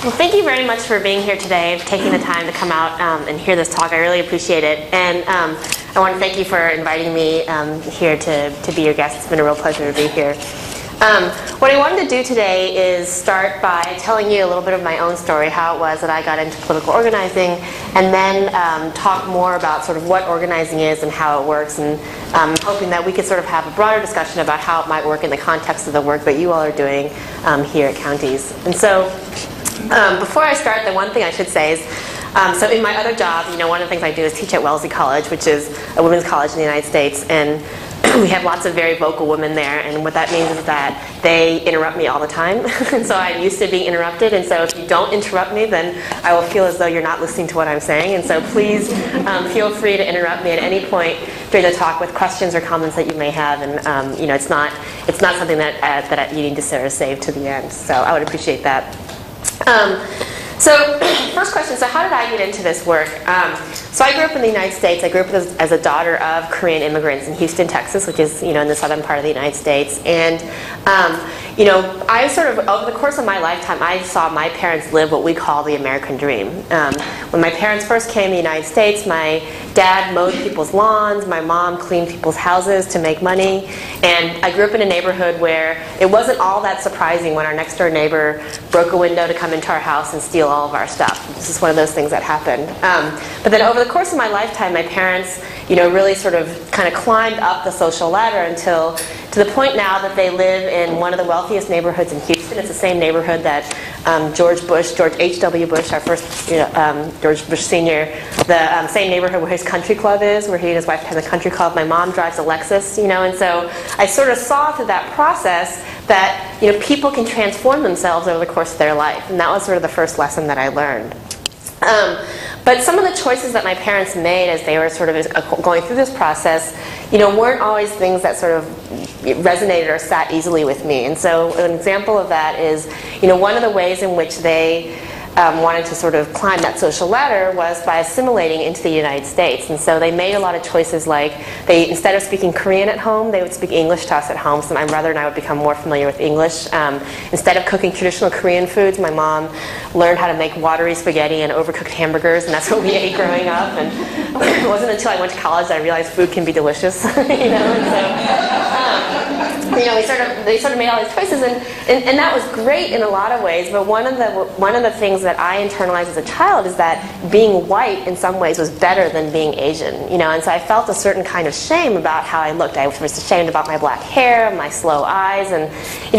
Well, thank you very much for being here today, taking the time to come out and hear this talk. I really appreciate it. And I want to thank you for inviting me here to be your guest. It's been a real pleasure to be here. What I wanted to do today is start by telling you a little bit of my own story, how it was that I got into political organizing, and then talk more about sort of what organizing is and how it works, and hoping that we could sort of have a broader discussion about how it might work in the context of the work that you all are doing here at Counties. And so before I start, the one thing I should say is, so in my other job, one of the things I do is teach at Wellesley College, which is a women's college in the United States, and we have lots of very vocal women there, and what that means is that they interrupt me all the time. And so I'm used to being interrupted, and so if you don't interrupt me, then I will feel as though you're not listening to what I'm saying. And so please feel free to interrupt me at any point during the talk with questions or comments that you may have, and it's not something that you need to sort of save to the end. So I would appreciate that. So first question, so how did I get into this work? So I grew up in the United States. I grew up as a daughter of Korean immigrants in Houston, Texas, which is in the southern part of the United States. And I sort of, over the course of my lifetime, I saw my parents live what we call the American dream. When my parents first came to the United States, my dad mowed people's lawns, my mom cleaned people's houses to make money, and I grew up in a neighborhood where it wasn't all that surprising when our next door neighbor broke a window to come into our house and steal all of our stuff. This is one of those things that happened. But then over the course of my lifetime, my parents, really sort of kind of climbed up the social ladder until to the point now that they live in one of the wealthiest neighborhoods in Houston. It's the same neighborhood that George H.W. Bush, our first, George Bush Sr., the same neighborhood where his country club is, where he and his wife have a country club. My mom drives a Lexus, and so I sort of saw through that process that, people can transform themselves over the course of their life. And that was sort of the first lesson that I learned. But some of the choices that my parents made as they were sort of going through this process, weren't always things that sort of resonated or sat easily with me. And so an example of that is, one of the ways in which they wanted to sort of climb that social ladder was by assimilating into the United States. And so they made a lot of choices, like instead of speaking Korean at home, they would speak English to us at home, so my brother and I would become more familiar with English. Instead of cooking traditional Korean foods, my mom learned how to make watery spaghetti and overcooked hamburgers, and that's what we ate growing up. And it wasn't until I went to college that I realized food can be delicious. They sort of made all these choices, and that was great in a lot of ways. But one of the things that I internalized as a child is that being white in some ways was better than being Asian. And so I felt a certain kind of shame about how I looked. I was ashamed about my black hair, my slow eyes, and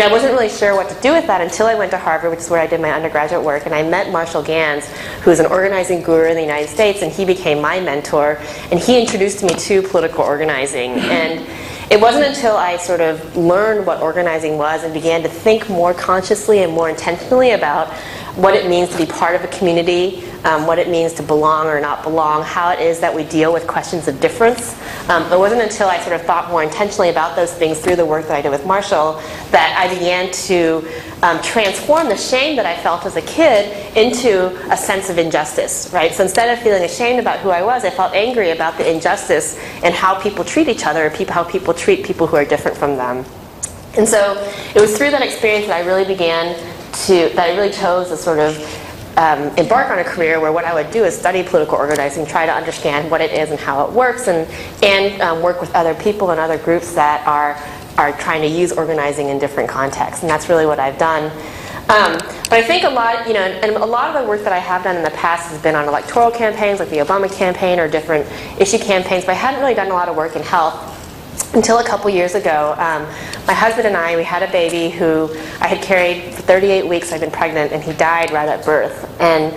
I wasn't really sure what to do with that until I went to Harvard, which is where I did my undergraduate work, and I met Marshall Gans, who is an organizing guru in the United States, and he became my mentor, and he introduced me to political organizing. And it wasn't until I sort of learned what organizing was and began to think more consciously and more intentionally about what it means to be part of a community, what it means to belong or not belong, how it is that we deal with questions of difference. It wasn't until I sort of thought more intentionally about those things through the work that I did with Marshall that I began to transform the shame that I felt as a kid into a sense of injustice, right? So instead of feeling ashamed about who I was, I felt angry about the injustice and how people treat each other, how people treat people who are different from them. And so it was through that experience that I really chose to sort of embark on a career where what I would do is study political organizing, try to understand what it is and how it works, and work with other people and other groups that are trying to use organizing in different contexts. And that's really what I've done. But I think a lot of the work that I have done in the past has been on electoral campaigns, like the Obama campaign or different issue campaigns, but I hadn't really done a lot of work in health until a couple years ago. My husband and I, we had a baby who I had carried for 38 weeks. I'd been pregnant, and he died right at birth. And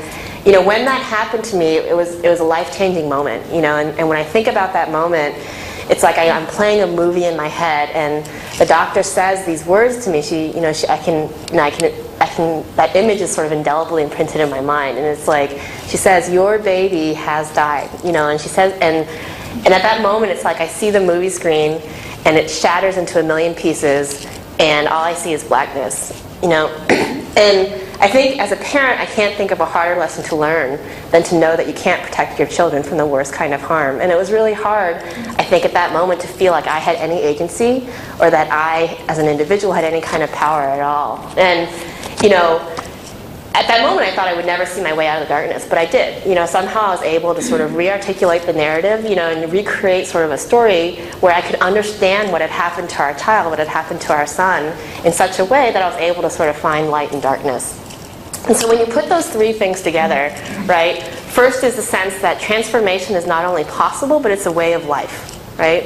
when that happened to me, it was a life-changing moment. And when I think about that moment, it's like I'm playing a movie in my head, and the doctor says these words to me. That image is sort of indelibly imprinted in my mind, and it's like she says, "Your baby has died," and she says, and at that moment, it's like I see the movie screen, and it shatters into a million pieces, and all I see is blackness, And I think as a parent, I can't think of a harder lesson to learn than to know that you can't protect your children from the worst kind of harm. And it was really hard, I think, at that moment to feel like I had any agency or that I, as an individual, had any kind of power at all. And, at that moment, I thought I would never see my way out of the darkness, but I did. Somehow I was able to sort of re-articulate the narrative, and recreate sort of a story where I could understand what had happened to our child, what had happened to our son, in such a way that I was able to sort of find light in darkness. And so when you put those three things together, right, first is the sense that transformation is not only possible, but it's a way of life, right?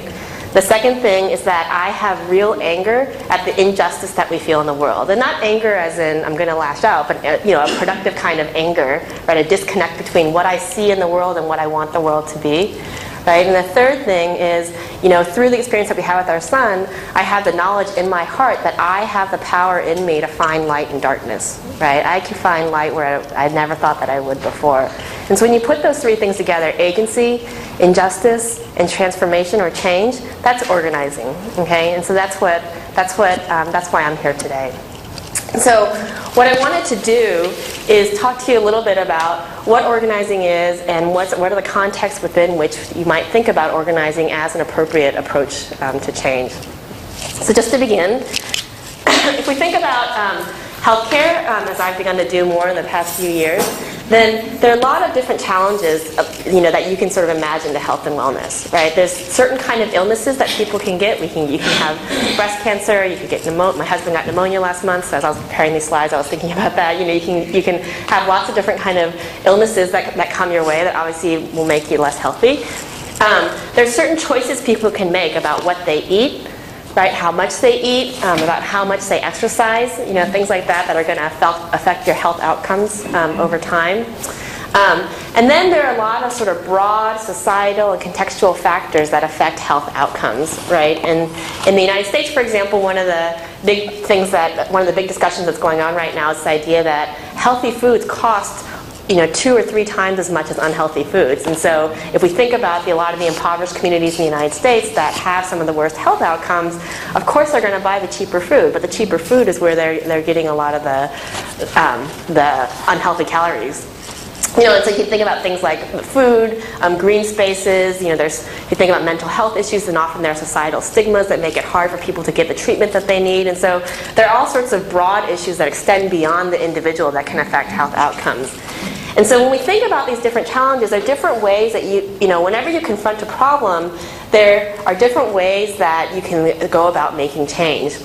The second thing is that I have real anger at the injustice that we feel in the world. And not anger as in I'm going to lash out, but a productive kind of anger, right? A disconnect between what I see in the world and what I want the world to be. Right? And the third thing is, through the experience that we have with our son, I have the knowledge in my heart that I have the power in me to find light in darkness. Right? I can find light where I never thought that I would before. And so when you put those three things together, agency, injustice, and transformation or change, that's organizing. Okay? And so that's why I'm here today. So what I wanted to do is talk to you a little bit about what organizing is and what are the contexts within which you might think about organizing as an appropriate approach to change. So just to begin, if we think about healthcare, as I've begun to do more in the past few years, then there are a lot of different challenges that you can sort of imagine to health and wellness, right? There's certain kind of illnesses that people can get. You can have breast cancer, you can get pneumonia. My husband got pneumonia last month, so as I was preparing these slides, I was thinking about that. You can have lots of different kind of illnesses that come your way that obviously will make you less healthy. There's certain choices people can make about what they eat, right? How much they eat, about how much they exercise, things like that are going to affect your health outcomes over time. And then there are a lot of sort of broad societal and contextual factors that affect health outcomes, right? And in the United States, for example, one of the big discussions that's going on right now is the idea that healthy foods cost 2 or 3 times as much as unhealthy foods. And so if we think about a lot of the impoverished communities in the United States that have some of the worst health outcomes, of course they're going to buy the cheaper food, but the cheaper food is where they're getting a lot of the unhealthy calories. And so you think about things like food, green spaces, you think about mental health issues, and often there are societal stigmas that make it hard for people to get the treatment that they need. And so there are all sorts of broad issues that extend beyond the individual that can affect health outcomes. And so when we think about these different challenges, there are different ways that whenever you confront a problem, there are different ways that you can go about making change.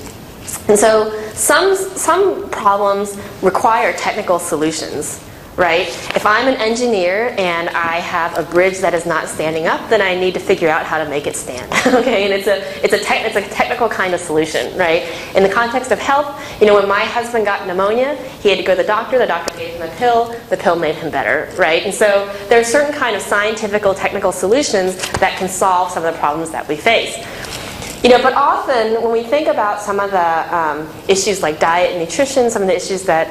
And so some problems require technical solutions. Right? If I'm an engineer and I have a bridge that is not standing up, then I need to figure out how to make it stand. Okay, and it's a technical kind of solution, right? In the context of health, when my husband got pneumonia, he had to go to the doctor gave him a pill, the pill made him better, right? And so there are certain kind of scientific or technical solutions that can solve some of the problems that we face. But often when we think about some of the issues like diet and nutrition, some of the issues that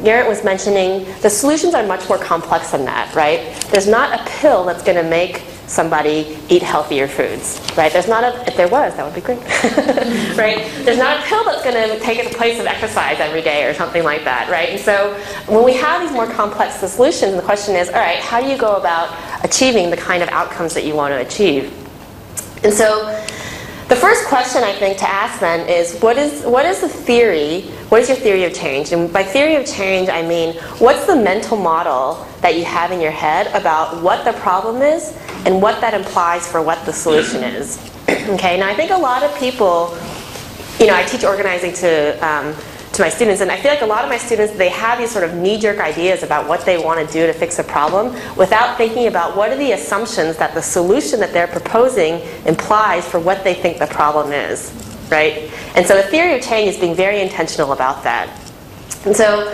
Garrett was mentioning, the solutions are much more complex than that, right? There's not a pill that's going to make somebody eat healthier foods, right? If there was, that would be great, right? There's not a pill that's going to take the place of exercise every day or something like that, right? And so when we have these more complex solutions, the question is, all right, how do you go about achieving the kind of outcomes that you want to achieve? And so the first question I think to ask then is, what is the theory? What is your theory of change? And by theory of change, I mean, what's the mental model that you have in your head about what the problem is and what that implies for what the solution is? Okay, now I think a lot of people, I teach organizing to my students, and I feel like a lot of my students, they have these sort of knee-jerk ideas about what they want to do to fix a problem without thinking about what are the assumptions that the solution that they're proposing implies for what they think the problem is, right? And so the theory of change is being very intentional about that. And so,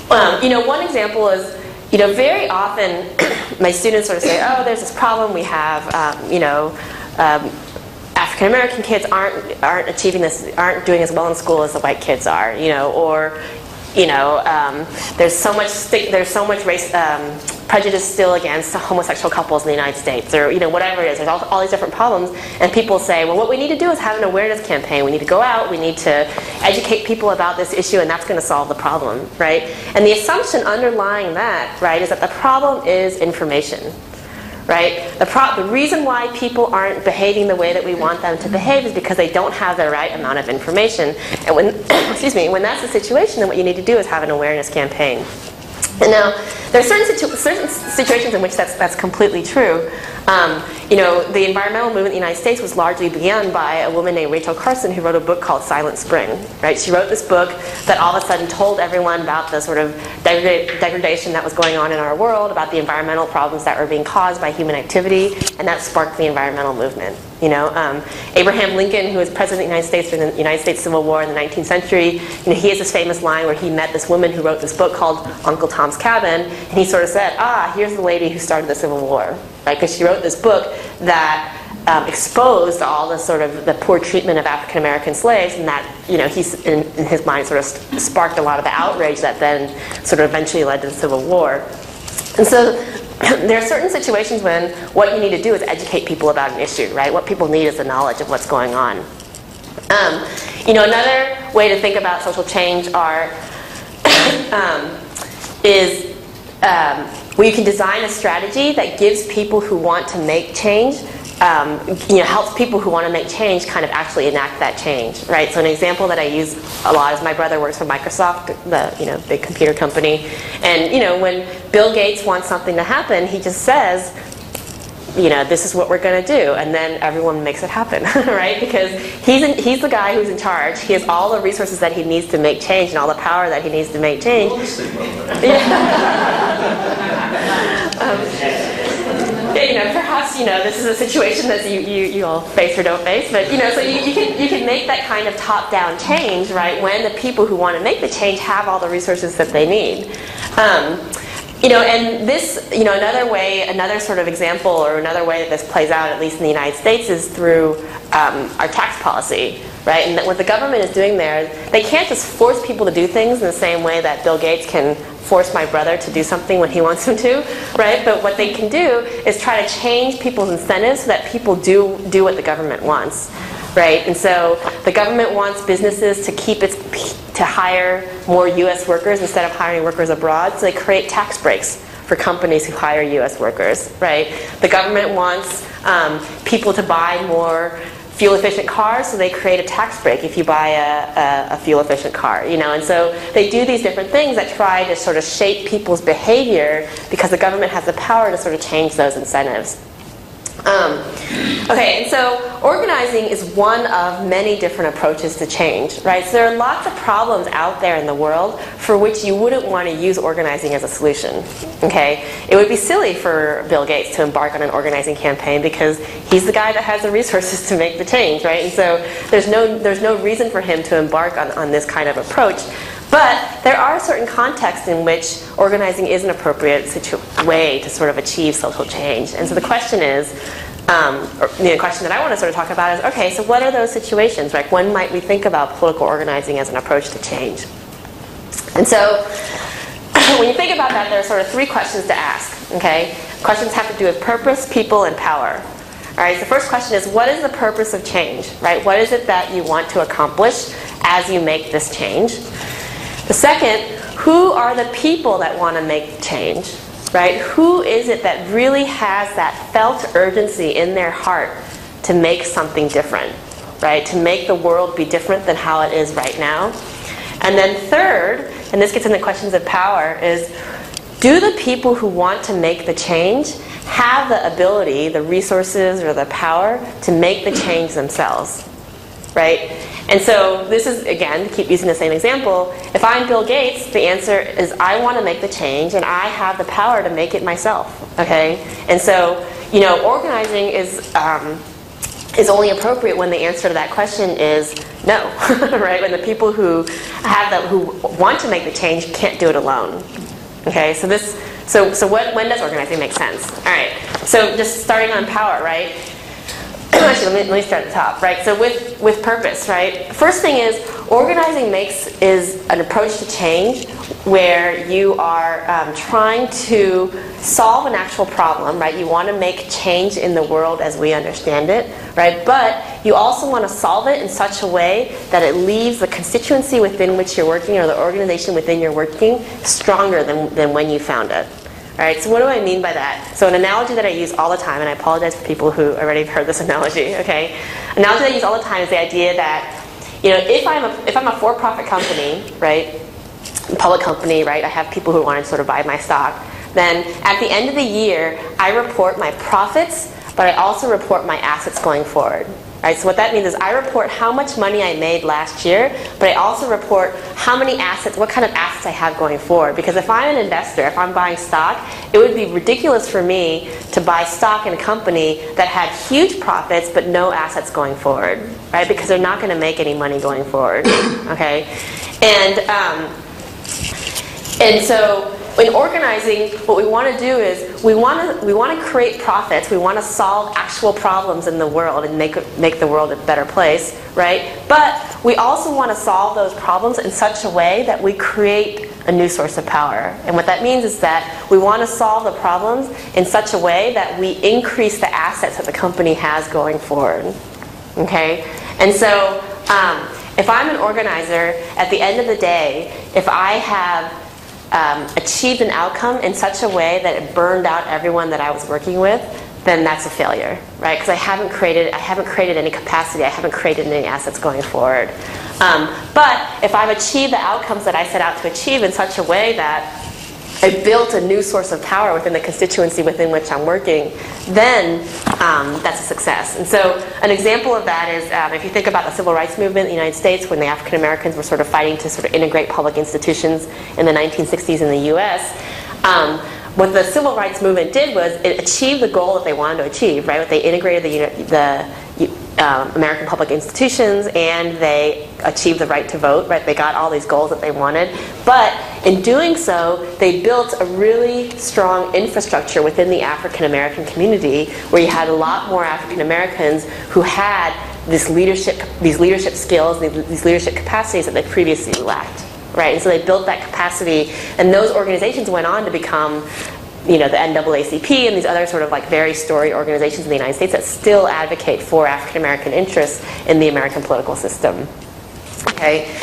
one example is, very often my students sort of say, oh, there's this problem we have, African American kids aren't achieving this, aren't doing as well in school as the white kids are, or there's so much race prejudice still against homosexual couples in the United States, or whatever it is. There's all these different problems, and people say, well, what we need to do is have an awareness campaign. We need to go out, we need to educate people about this issue, and that's going to solve the problem, right? And the assumption underlying that, right, is that the problem is information. right? The reason why people aren't behaving the way that we want them to behave is because they don't have the right amount of information. And when, excuse me, when that's the situation, then what you need to do is have an awareness campaign. And now, there are certain situations in which that's completely true. The environmental movement in the United States was largely begun by a woman named Rachel Carson who wrote a book called Silent Spring. Right? She wrote this book that all of a sudden told everyone about the sort of degradation that was going on in our world, about the environmental problems that were being caused by human activity, and that sparked the environmental movement. Abraham Lincoln, who was president of the United States during the United States Civil War in the 19th century, he has this famous line where he met this woman who wrote this book called Uncle Tom's Cabin, and he sort of said, here's the lady who started the Civil War, right? Because she wrote this book that exposed all the sort of the poor treatment of African American slaves, and that he's in his mind sort of sparked a lot of the outrage that then sort of eventually led to the Civil War. And so there are certain situations when what you need to do is educate people about an issue, right? What people need is the knowledge of what's going on. Another way to think about social change is where you can design a strategy that gives people who want to make change, helps people who want to make change kind of actually enact that change, right? So an example that I use a lot is my brother works for Microsoft, the big computer company, and when Bill Gates wants something to happen, he just says, this is what we're going to do, and then everyone makes it happen, right? Because he's the guy who's in charge. He has all the resources that he needs to make change and all the power that he needs to make change. Perhaps this is a situation that you all face or don't face, but so you can make that kind of top-down change, right? When the people who want to make the change have all the resources that they need. And this, another sort of example or another way that this plays out, at least in the United States, is through our tax policy, right? And what the government is doing there, they can't just force people to do things in the same way that Bill Gates can force my brother to do something when he wants him to, right? But what they can do is try to change people's incentives so that people do what the government wants, right? And so the government wants businesses to hire more U.S. workers instead of hiring workers abroad, so they create tax breaks for companies who hire U.S. workers, right? The government wants people to buy more fuel-efficient cars, so they create a tax break if you buy a fuel-efficient car, and so they do these different things that try to sort of shape people's behavior because the government has the power to sort of change those incentives. And so organizing is one of many different approaches to change, right? So there are lots of problems out there in the world for which you wouldn't want to use organizing as a solution, okay? It would be silly for Bill Gates to embark on an organizing campaign because he's the guy that has the resources to make the change, right? And so there's no reason for him to embark on this kind of approach. But there are certain contexts in which organizing is an appropriate way to sort of achieve social change. And so the question is, the question that I want to sort of talk about is, okay, so what are those situations? Like, when might we think about political organizing as an approach to change? And so when you think about that, there are sort of three questions to ask, okay? Questions have to do with purpose, people, and power. All right, so the first question is, what is the purpose of change, right? What is it that you want to accomplish as you make this change? The second, who are the people that want to make change, right? Who is it that really has that felt urgency in their heart to make something different, right? To make the world be different than how it is right now. And then third, and this gets into questions of power, is do the people who want to make the change have the ability, the resources, or the power to make the change themselves, right? And so this is, again, to keep using the same example, if I'm Bill Gates, the answer is I want to make the change and I have the power to make it myself, okay? And so, organizing is only appropriate when the answer to that question is no, right? When the people who want to make the change can't do it alone, okay? So when does organizing make sense? All right, so just starting on power, right? Actually, let me start at the top, right? So with purpose, right? First thing is, organizing is an approach to change where you are trying to solve an actual problem, right? You want to make change in the world as we understand it, right? But you also want to solve it in such a way that it leaves the constituency within which you're working or the organization within you're working stronger than when you found it. All right, so what do I mean by that? So an analogy that I use all the time, and I apologize for people who already have heard this analogy, okay? Analogy that I use all the time is the idea that, if I'm a for-profit company, right, public company, right, I have people who want to sort of buy my stock, then at the end of the year, I report my profits, but I also report my assets going forward. Right, so what that means is I report how much money I made last year, but I also report how many assets, what kind of assets I have going forward. Because if I'm an investor, if I'm buying stock, it would be ridiculous for me to buy stock in a company that had huge profits but no assets going forward, right? Because they're not going to make any money going forward, okay? And so in organizing, what we want to do is we want to create profits. We want to solve actual problems in the world and make the world a better place, right? But we also want to solve those problems in such a way that we create a new source of power. And what that means is that we want to solve the problems in such a way that we increase the assets that the company has going forward, okay? And so if I'm an organizer, at the end of the day, if I have achieved an outcome in such a way that it burned out everyone that I was working with, then that's a failure, right? Because I haven't created any capacity, I haven't created any assets going forward. But if I've achieved the outcomes that I set out to achieve in such a way that I built a new source of power within the constituency within which I'm working, then that's a success. And so an example of that is if you think about the civil rights movement in the United States, when the African Americans were sort of fighting to sort of integrate public institutions in the 1960s in the US, what the civil rights movement did was it achieved the goal that they wanted to achieve, right? They integrated the American public institutions, and they achieved the right to vote, right? They got all these goals that they wanted. But in doing so, they built a really strong infrastructure within the African American community where you had a lot more African Americans who had these leadership skills, these leadership capacities that they previously lacked, right? And so they built that capacity, and those organizations went on to become the NAACP and these other sort of like very storied organizations in the United States that still advocate for African American interests in the American political system. Okay,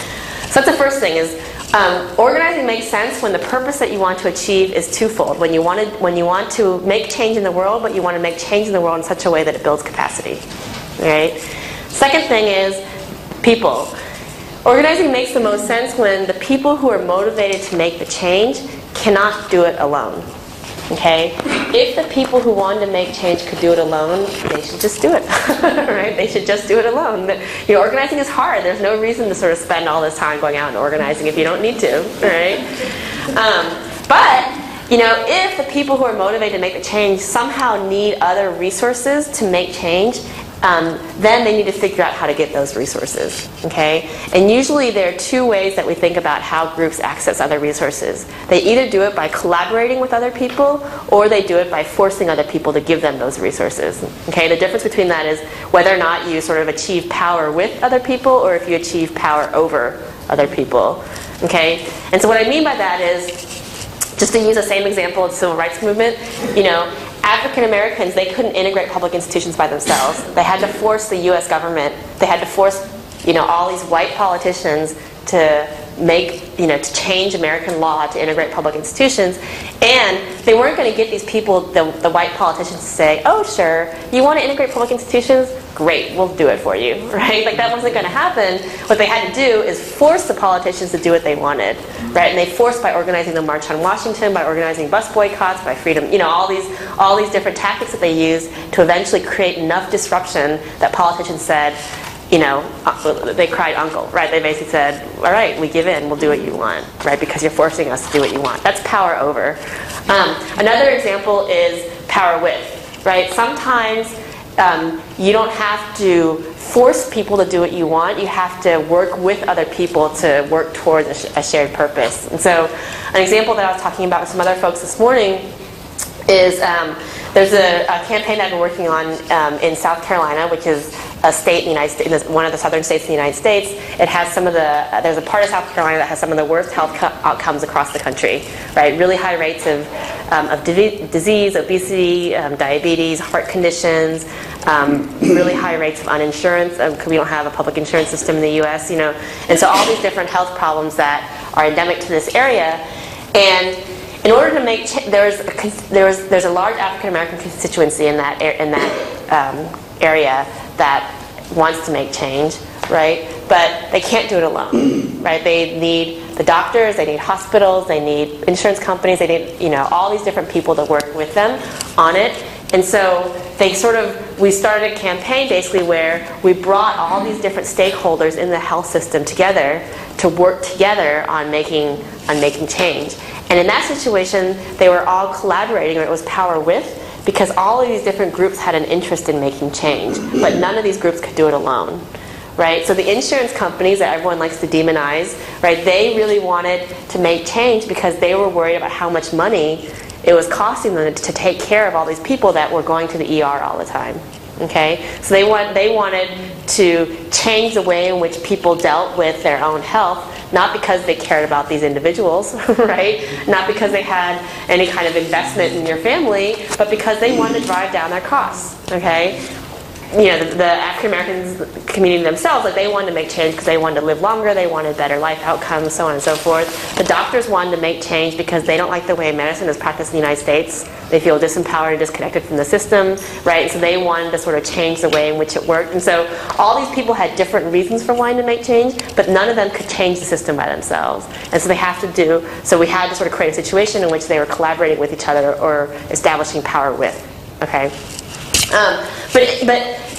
so that's the first thing is organizing makes sense when the purpose that you want to achieve is twofold. When you want to make change in the world, but you want to make change in the world in such a way that it builds capacity. Right. Second thing is people. Organizing makes the most sense when the people who are motivated to make the change cannot do it alone. Okay? If the people who wanted to make change could do it alone, they should just do it. Right? They should just do it alone. Organizing is hard. There's no reason to sort of spend all this time going out and organizing if you don't need to. Right? But if the people who are motivated to make the change somehow need other resources to make change, then they need to figure out how to get those resources, okay? And usually there are two ways that we think about how groups access other resources. They either do it by collaborating with other people, or they do it by forcing other people to give them those resources, okay? The difference between that is whether or not you sort of achieve power with other people, or if you achieve power over other people, okay? And so what I mean by that is, just to use the same example of the civil rights movement, African Americans, they couldn't integrate public institutions by themselves. They had to force the U.S. government, they had to force, all these white politicians to to change American law to integrate public institutions. And they weren't going to get these people, the white politicians, to say, oh, sure, you want to integrate public institutions? Great, we'll do it for you, right? Like, that wasn't going to happen. What they had to do is force the politicians to do what they wanted, right? And they forced by organizing the March on Washington, by organizing bus boycotts, by freedom, all these different tactics that they used to eventually create enough disruption that politicians said, they cried uncle, right? They basically said, all right, we give in, we'll do what you want, right? Because you're forcing us to do what you want. That's power over. Another example is power with, right? Sometimes you don't have to force people to do what you want. You have to work with other people to work towards a shared purpose. And so an example that I was talking about with some other folks this morning is there's a campaign that I've been working on in South Carolina, which is a state in the United States, one of the southern states in the United States. It has there's a part of South Carolina that has some of the worst health outcomes across the country, right? Really high rates of disease, obesity, diabetes, heart conditions, really high rates of uninsurance, because we don't have a public insurance system in the U.S., And so all these different health problems that are endemic to this area. And in order to make there's a large African American constituency in that area that wants to make change, right? But they can't do it alone, right? They need the doctors, they need hospitals, they need insurance companies, they need all these different people to work with them on it. And so we started a campaign basically where we brought all these different stakeholders in the health system together to work together on making change. And in that situation, they were all collaborating, or it was power with, because all of these different groups had an interest in making change, but none of these groups could do it alone. Right? So the insurance companies that everyone likes to demonize, right, they really wanted to make change because they were worried about how much money it was costing them to take care of all these people that were going to the ER all the time. Okay? So they wanted to change the way in which people dealt with their own health, not because they cared about these individuals, right? Not because they had any kind of investment in your family, but because they wanted to drive down their costs. Okay? The African American community themselves, they wanted to make change because they wanted to live longer, they wanted better life outcomes, so on and so forth. The doctors wanted to make change because they don't like the way medicine is practiced in the United States. They feel disempowered and disconnected from the system, right? And so they wanted to sort of change the way in which it worked. And so all these people had different reasons for wanting to make change, but none of them could change the system by themselves. And so we had to sort of create a situation in which they were collaborating with each other or establishing power with. Okay? But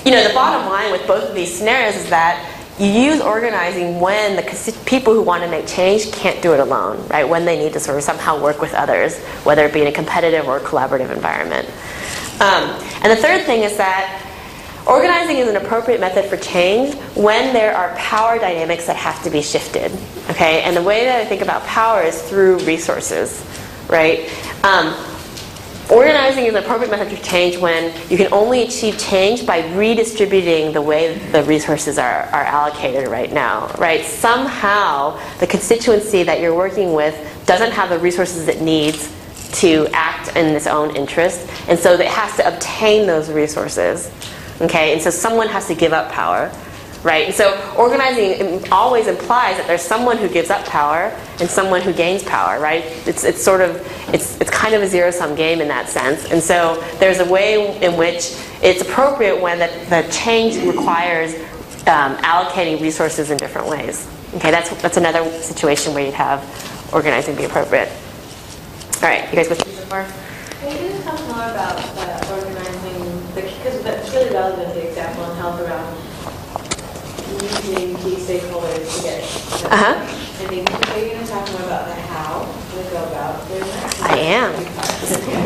the bottom line with both of these scenarios is that you use organizing when the people who want to make change can't do it alone, right? When they need to sort of somehow work with others, whether it be in a competitive or collaborative environment. And the third thing is that organizing is an appropriate method for change when there are power dynamics that have to be shifted. Okay? And the way that I think about power is through resources, right? Organizing is an appropriate method for change when you can only achieve change by redistributing the way the resources are allocated right now, right? Somehow, the constituency that you're working with doesn't have the resources it needs to act in its own interest, and so it has to obtain those resources, okay? And so someone has to give up power, right? And so organizing always implies that there's someone who gives up power and someone who gains power, right? It's kind of a zero-sum game in that sense. And so there's a way in which it's appropriate when the change requires allocating resources in different ways. Okay, that's another situation where you'd have organizing be appropriate. All right, you guys with me so far? Can you just talk more about organizing, because that's really relevant, the example in health around using key stakeholders to get are you going to talk more about the how we go about doing that? I am.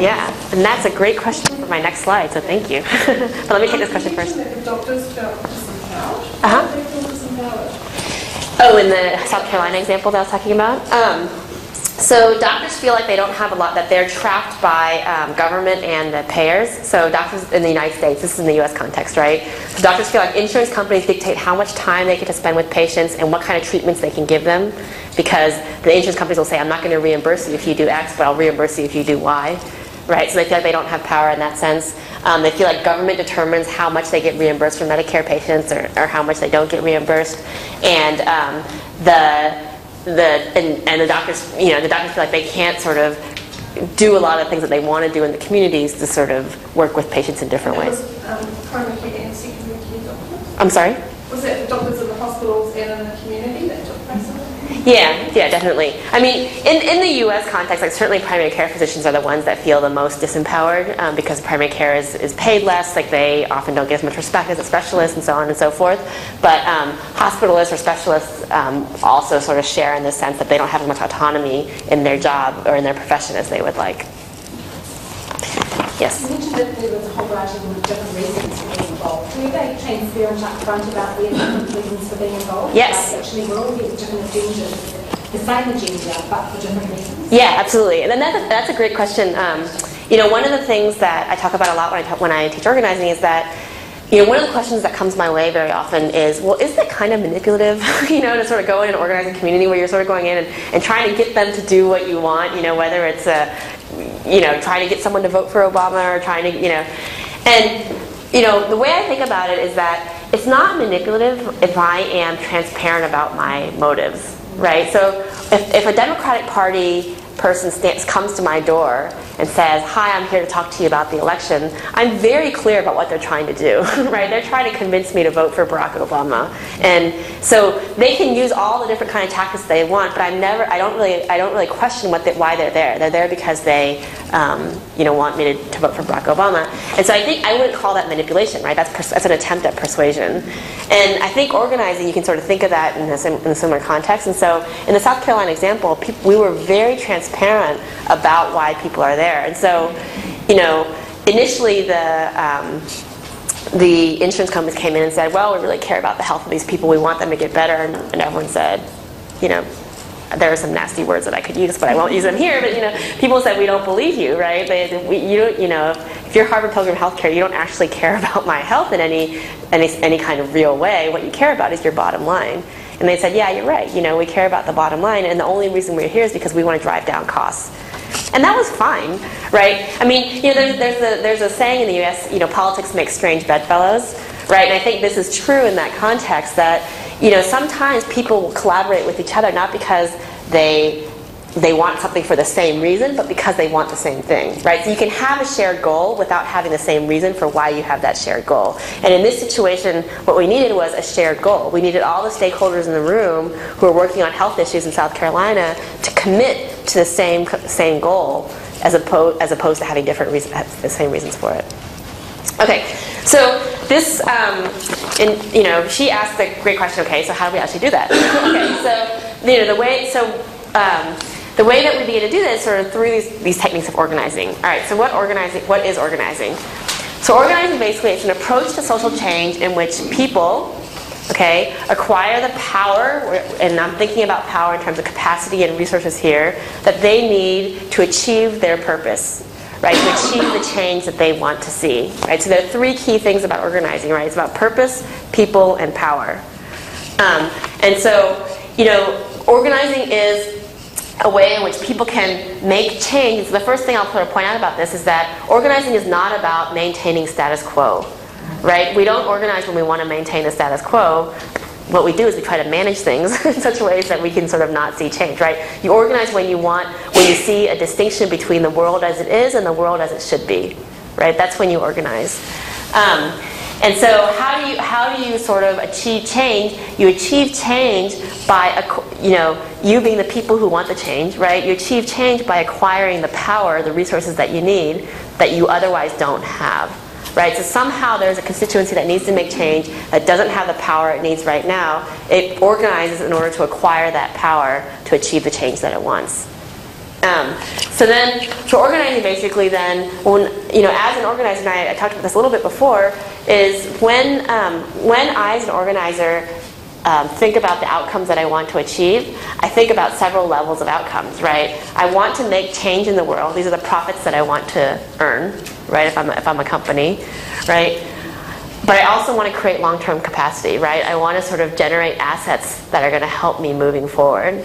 Yeah, and that's a great question for my next slide, so thank you. But let me take this question first. The doctors felt disempowered. How did they feel disempowered? Oh, in the South Carolina example that I was talking about? So doctors feel like they don't have a lot, that they're trapped by government and the payers. So doctors in the United States, this is in the US context, right? So doctors feel like insurance companies dictate how much time they get to spend with patients and what kind of treatments they can give them, because the insurance companies will say, I'm not going to reimburse you if you do X, but I'll reimburse you if you do Y. Right? So they feel like they don't have power in that sense. They feel like government determines how much they get reimbursed for Medicare patients or how much they don't get reimbursed. And the doctors, the doctors feel like they can't sort of do a lot of things that they want to do in the communities to sort of work with patients in different ways. Primary care and secondary care doctors? I'm sorry? Was it the doctors in the hospitals and in the community that took precedent? Yeah, definitely. I mean, in the U.S. context, certainly primary care physicians are the ones that feel the most disempowered because primary care is paid less. They often don't get as much respect as a specialist and so on and so forth. But hospitalists or specialists also sort of share in the sense that they don't have as much autonomy in their job or in their profession as they would like. Yes? You mentioned that there was a whole variety of different reasons for being involved. Can you be transparent up front about the different reasons for being involved? Yes. Like actually, we're all getting different agendas, the same agenda, but for different reasons. Yeah, absolutely. And then that's a great question. One of the things that I talk about a lot when I teach organizing is that one of the questions that comes my way very often is, well, isn't it kind of manipulative, to sort of go in and organize a community where you're sort of going in and trying to get them to do what you want, whether it's trying to get someone to vote for Obama or trying to, and the way I think about it is that it's not manipulative if I am transparent about my motives, right? So if a Democratic Party person comes to my door and says, "Hi, I'm here to talk to you about the election," I'm very clear about what they're trying to do, right? They're trying to convince me to vote for Barack Obama, and so they can use all the different kind of tactics they want. But I don't really question why they're there. They're there because they, want me to vote for Barack Obama. And so I think I wouldn't call that manipulation, right? That's an attempt at persuasion. And I think organizing, you can sort of think of that in a similar context. And so in the South Carolina example, we were very transparent about why people are there. And so, initially the insurance companies came in and said, "Well, we really care about the health of these people. We want them to get better." And everyone said, there are some nasty words that I could use, but I won't use them here. But people said, "We don't believe you, right? If you're Harvard Pilgrim Healthcare, you don't actually care about my health in any kind of real way. What you care about is your bottom line." And they said, "Yeah, you're right. We care about the bottom line, and the only reason we're here is because we want to drive down costs." And that was fine, right? I mean, there's a saying in the U.S., politics makes strange bedfellows, right? And I think this is true in that context that, sometimes people will collaborate with each other not because they want something for the same reason, but because they want the same thing, right? So you can have a shared goal without having the same reason for why you have that shared goal. And in this situation, what we needed was a shared goal. We needed all the stakeholders in the room who are working on health issues in South Carolina to commit to the same goal, as opposed to having the same reasons for it. Okay, so this, she asked the great question. Okay, so how do we actually do that? Okay, so the way that we begin to do this sort of through these techniques of organizing. All right, so what is organizing? So organizing basically is an approach to social change in which people, acquire the power, and I'm thinking about power in terms of capacity and resources here, that they need to achieve their purpose, right? To achieve the change that they want to see, right? So there are three key things about organizing, right? It's about purpose, people, and power. And so, organizing is a way in which people can make change. So the first thing I'll point out about this is that organizing is not about maintaining status quo, right? We don't organize when we want to maintain the status quo. What we do is we try to manage things in such ways that we can sort of not see change, right? You organize when you see a distinction between the world as it is and the world as it should be, right? That's when you organize. And so how do you sort of achieve change? You achieve change by, you being the people who want the change, right? You achieve change by acquiring the power, the resources that you need that you otherwise don't have, right? So somehow there's a constituency that needs to make change that doesn't have the power it needs right now. It organizes in order to acquire that power to achieve the change that it wants. So organizing basically then, as an organizer, and I talked about this a little bit before, is when I as an organizer think about the outcomes that I want to achieve, I think about several levels of outcomes, right? I want to make change in the world. These are the profits that I want to earn, right, if I'm a company, right? But I also want to create long-term capacity, right? I want to sort of generate assets that are going to help me moving forward,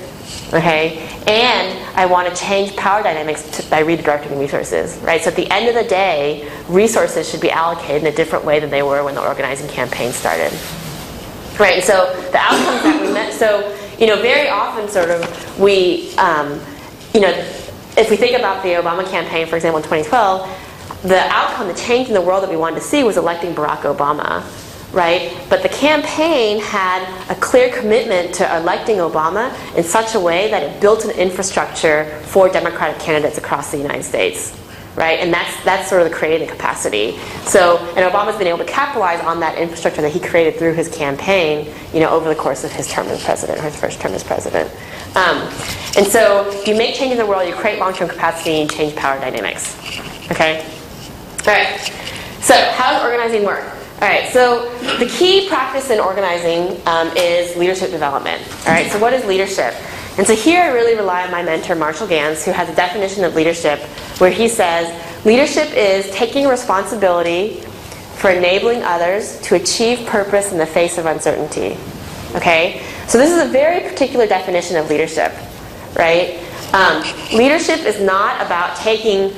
okay? And I want to change power dynamics by redirecting resources, right? So at the end of the day, resources should be allocated in a different way than they were when the organizing campaign started, right? And so the outcomes that we met, so, very often sort of we, if we think about the Obama campaign, for example, in 2012, the outcome, the change in the world that we wanted to see was electing Barack Obama, right? But the campaign had a clear commitment to electing Obama in such a way that it built an infrastructure for Democratic candidates across the United States, right? And that's sort of the creating capacity. So, and Obama's been able to capitalize on that infrastructure that he created through his campaign, over the course of his term as president, or his first term as president. And so, if you make change in the world, you create long-term capacity and change power dynamics, okay? All right, so how does organizing work? All right, so the key practice in organizing is leadership development. All right, so what is leadership? And so here I really rely on my mentor, Marshall Gans, who has a definition of leadership where he says, leadership is taking responsibility for enabling others to achieve purpose in the face of uncertainty. Okay, so this is a very particular definition of leadership, right? Leadership is not about taking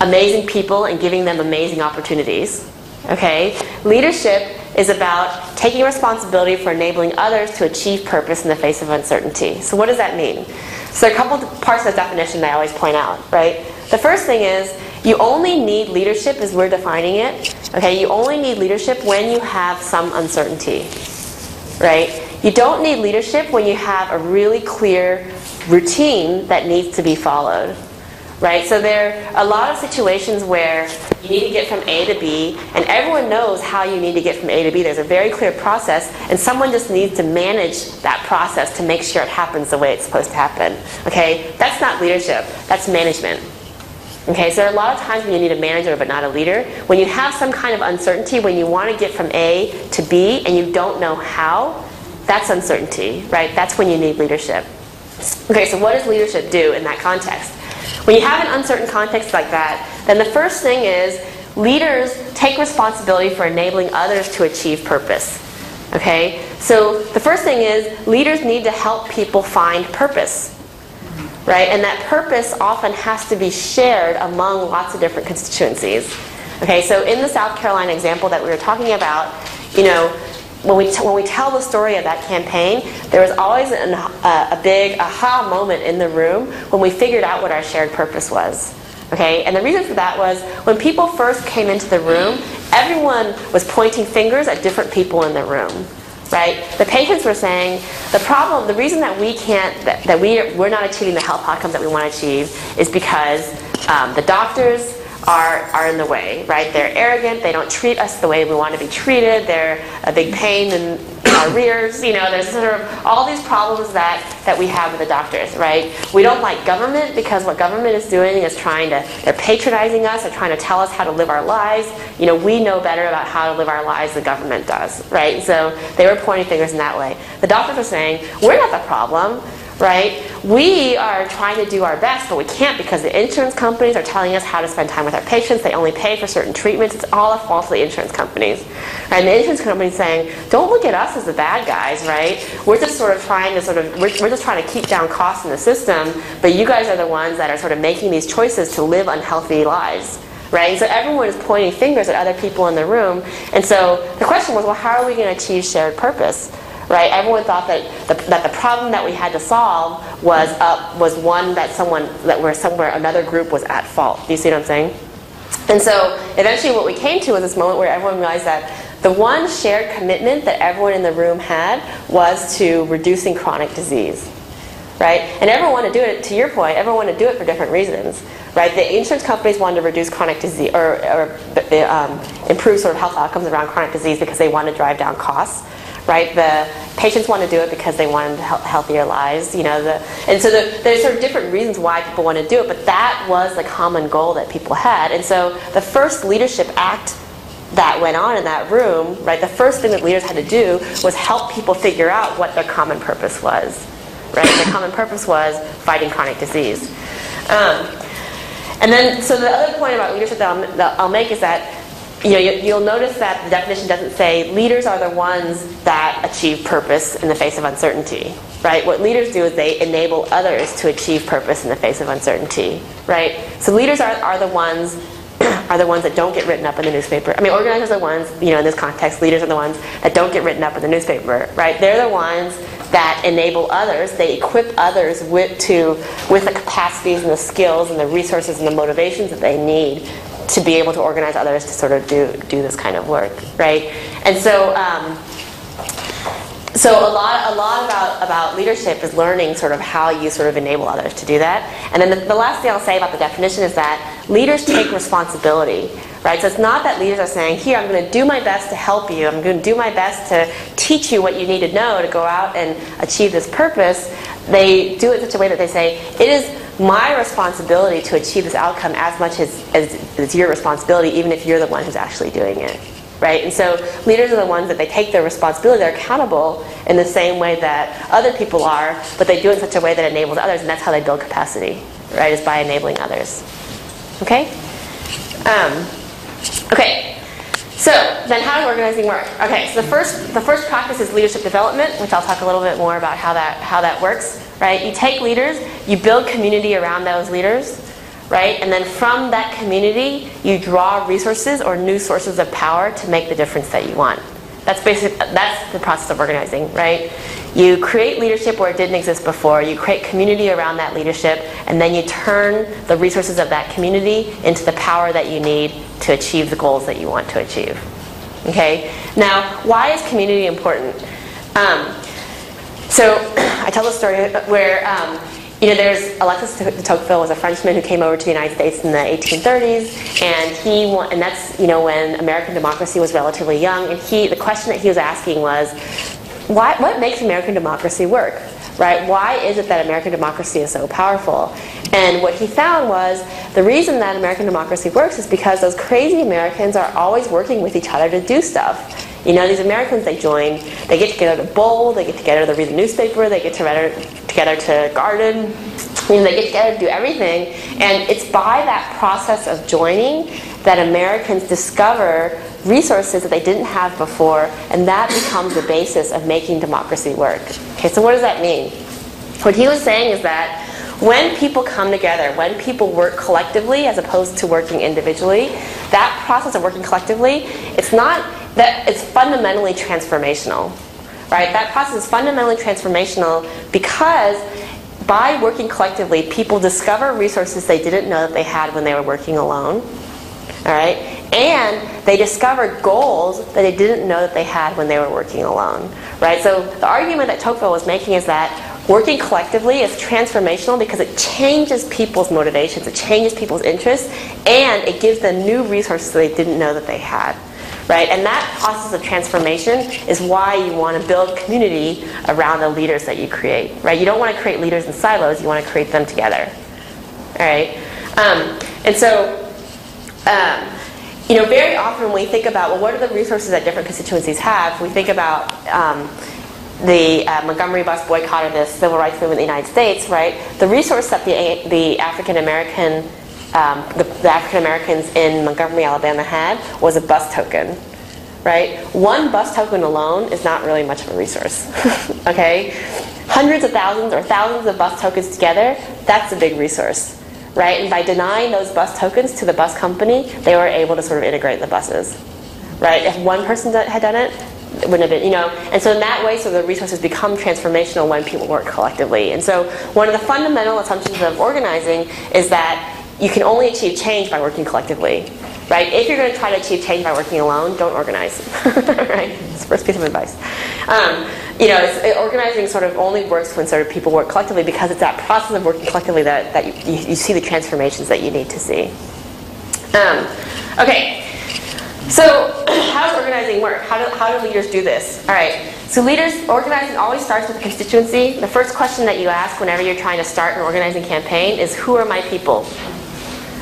amazing people and giving them amazing opportunities. Okay? Leadership is about taking responsibility for enabling others to achieve purpose in the face of uncertainty. So what does that mean? So there are a couple of parts of the definition that I always point out, right? The first thing is you only need leadership as we're defining it. Okay, you only need leadership when you have some uncertainty, right? You don't need leadership when you have a really clear routine that needs to be followed, right? So there are a lot of situations where you need to get from A to B, and everyone knows how you need to get from A to B. There's a very clear process, and someone just needs to manage that process to make sure it happens the way it's supposed to happen. Okay, that's not leadership. That's management. Okay, so there are a lot of times when you need a manager but not a leader. When you have some kind of uncertainty, when you want to get from A to B and you don't know how, that's uncertainty, right? That's when you need leadership. Okay, so what does leadership do in that context? When you have an uncertain context like that, then the first thing is leaders take responsibility for enabling others to achieve purpose. Okay, so the first thing is leaders need to help people find purpose. Right? And that purpose often has to be shared among lots of different constituencies. Okay, so in the South Carolina example that we were talking about, you know, when we tell the story of that campaign, there was always a big aha moment in the room when we figured out what our shared purpose was. Okay, and the reason for that was when people first came into the room, everyone was pointing fingers at different people in the room. Right? The patients were saying the reason that we can't, that we're not achieving the health outcomes that we want to achieve is because the doctors are in the way, right? They're arrogant. They don't treat us the way we want to be treated. They're a big pain in our rears. You know, there's sort of all these problems that we have with the doctors, right? We don't like government because what government is doing is they're patronizing us. They're trying to tell us how to live our lives. You know, we know better about how to live our lives than government does, right? So they were pointing fingers in that way. The doctors were saying, we're not the problem. Right? We are trying to do our best, but we can't because the insurance companies are telling us how to spend time with our patients. They only pay for certain treatments. It's all a fault of the insurance companies. Right? And the insurance companies saying, don't look at us as the bad guys, right? We're just sort of trying to we're just trying to keep down costs in the system, but you guys are the ones that are sort of making these choices to live unhealthy lives. Right? And so everyone is pointing fingers at other people in the room. And so the question was, well, how are we going to achieve shared purpose? Right? Everyone thought that the problem that we had to solve was one where somewhere another group was at fault. Do you see what I'm saying? And so eventually what we came to was this moment where everyone realized that the one shared commitment that everyone in the room had was to reducing chronic disease. Right? And everyone wanted to do it, to your point, everyone wanted to do it for different reasons. Right? The insurance companies wanted to reduce chronic disease or improve sort of health outcomes around chronic disease because they wanted to drive down costs. Right? The patients want to do it because they wanted healthier lives, you know. And so there's sort of different reasons why people want to do it, but that was the common goal that people had. And so the first leadership act that went on in that room, right? The first thing that leaders had to do was help people figure out what their common purpose was. Right? Their common purpose was fighting chronic disease. And then, so the other point about leadership that I'll make is that you'll notice that the definition doesn't say leaders are the ones that achieve purpose in the face of uncertainty, right? What leaders do is they enable others to achieve purpose in the face of uncertainty, right? So leaders are the ones that don't get written up in the newspaper. I mean, organizers are the ones, you know, in this context, leaders are the ones that don't get written up in the newspaper, right? They're the ones that enable others. They equip others with the capacities and the skills and the resources and the motivations that they need to be able to organize others to sort of do this kind of work, right? And so, a lot about leadership is learning sort of how you sort of enable others to do that. And then the last thing I'll say about the definition is that leaders take responsibility, right? So it's not that leaders are saying, here, I'm going to do my best to help you. I'm going to do my best to teach you what you need to know to go out and achieve this purpose. They do it in such a way that they say, it is my responsibility to achieve this outcome as much as it's your responsibility, even if you're the one who's actually doing it, right? And so leaders are the ones that they take their responsibility. They're accountable in the same way that other people are, but they do it in such a way that enables others, and that's how they build capacity, right, is by enabling others. Okay? Okay. So then how does organizing work? Okay, so the first practice is leadership development, which I'll talk a little bit more about how that works. Right? You take leaders, you build community around those leaders, right? And then from that community, you draw resources or new sources of power to make the difference that you want. That's the process of organizing, right? You create leadership where it didn't exist before. You create community around that leadership, and then you turn the resources of that community into the power that you need to achieve the goals that you want to achieve. Okay? Now, why is community important? So I tell the story where there's Alexis de Tocqueville was a Frenchman who came over to the United States in the 1830s, and that's when American democracy was relatively young. And the question that he was asking was, what makes American democracy work? Right? Why is it that American democracy is so powerful? And what he found was the reason that American democracy works is because those crazy Americans are always working with each other to do stuff. These Americans they get together to bowl, they get together to read the newspaper, they get together to garden, they get together to do everything. And it's by that process of joining that Americans discover resources that they didn't have before, and that becomes the basis of making democracy work. Okay, so what does that mean? What he was saying is that when people come together, when people work collectively as opposed to working individually, that process of working collectively, it's fundamentally transformational. Right? That process is fundamentally transformational because by working collectively, people discover resources they didn't know that they had when they were working alone. All right? And they discover goals that they didn't know that they had when they were working alone. Right? So the argument that Tocqueville was making is that working collectively is transformational because it changes people's motivations, it changes people's interests, and it gives them new resources they didn't know that they had. Right? And that process of transformation is why you want to build community around the leaders that you create. Right? You don't want to create leaders in silos, you want to create them together. All right? And so, very often when we think about, well, what are the resources that different constituencies have, we think about the Montgomery bus boycott or the civil rights movement in the United States, right? The resource that the African Americans in Montgomery, Alabama had was a bus token, right? One bus token alone is not really much of a resource, okay? Hundreds of thousands or thousands of bus tokens together, that's a big resource, right? And by denying those bus tokens to the bus company, they were able to sort of integrate the buses, right? If one person had done it, it wouldn't have been, And so in that way, so the resources become transformational when people work collectively. And so one of the fundamental assumptions of organizing is that you can only achieve change by working collectively, right? If you're going to try to achieve change by working alone, don't organize, right? It's the first piece of advice. Organizing sort of only works when sort of people work collectively because it's that process of working collectively that you see the transformations that you need to see. Okay, so how does organizing work? How do leaders do this? All right, so organizing always starts with a constituency. The first question that you ask whenever you're trying to start an organizing campaign is, who are my people?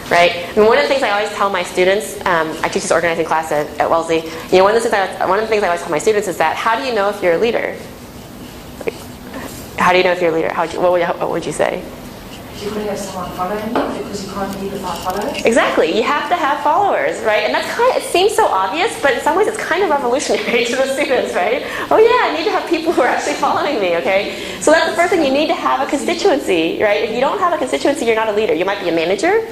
Right? And one of the things I always tell my students, I teach this organizing class at Wellesley, one of the things I always tell my students is that, how do you know if you're a leader? Like, how do you know if you're a leader? What would you say? You're going to have someone following you because you can't lead without followers. Exactly. You have to have followers, right? And that's it seems so obvious, but in some ways it's kind of revolutionary to the students, right? Oh yeah, I need to have people who are actually following me, okay? So that's the first thing, you need to have a constituency, right? If you don't have a constituency, you're not a leader. You might be a manager,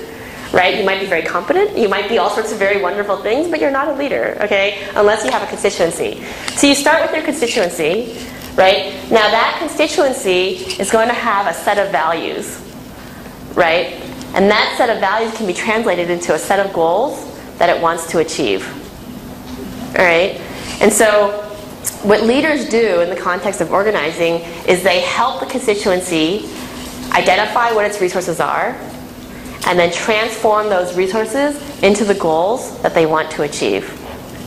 right? You might be very competent. You might be all sorts of very wonderful things, but you're not a leader, okay? Unless you have a constituency. So you start with your constituency, right? Now that constituency is going to have a set of values, right? And that set of values can be translated into a set of goals that it wants to achieve. All right? And so what leaders do in the context of organizing is they help the constituency identify what its resources are and then transform those resources into the goals that they want to achieve.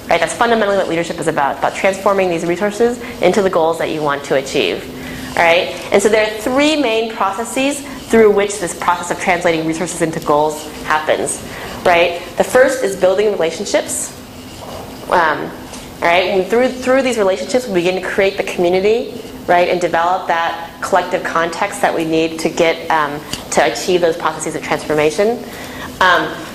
Right? That's fundamentally what leadership is about transforming these resources into the goals that you want to achieve. All right? And so there are three main processes through which this process of translating resources into goals happens. Right? The first is building relationships. All right? And through these relationships, we begin to create the community, right, and develop that collective context that we need to get to achieve those processes of transformation.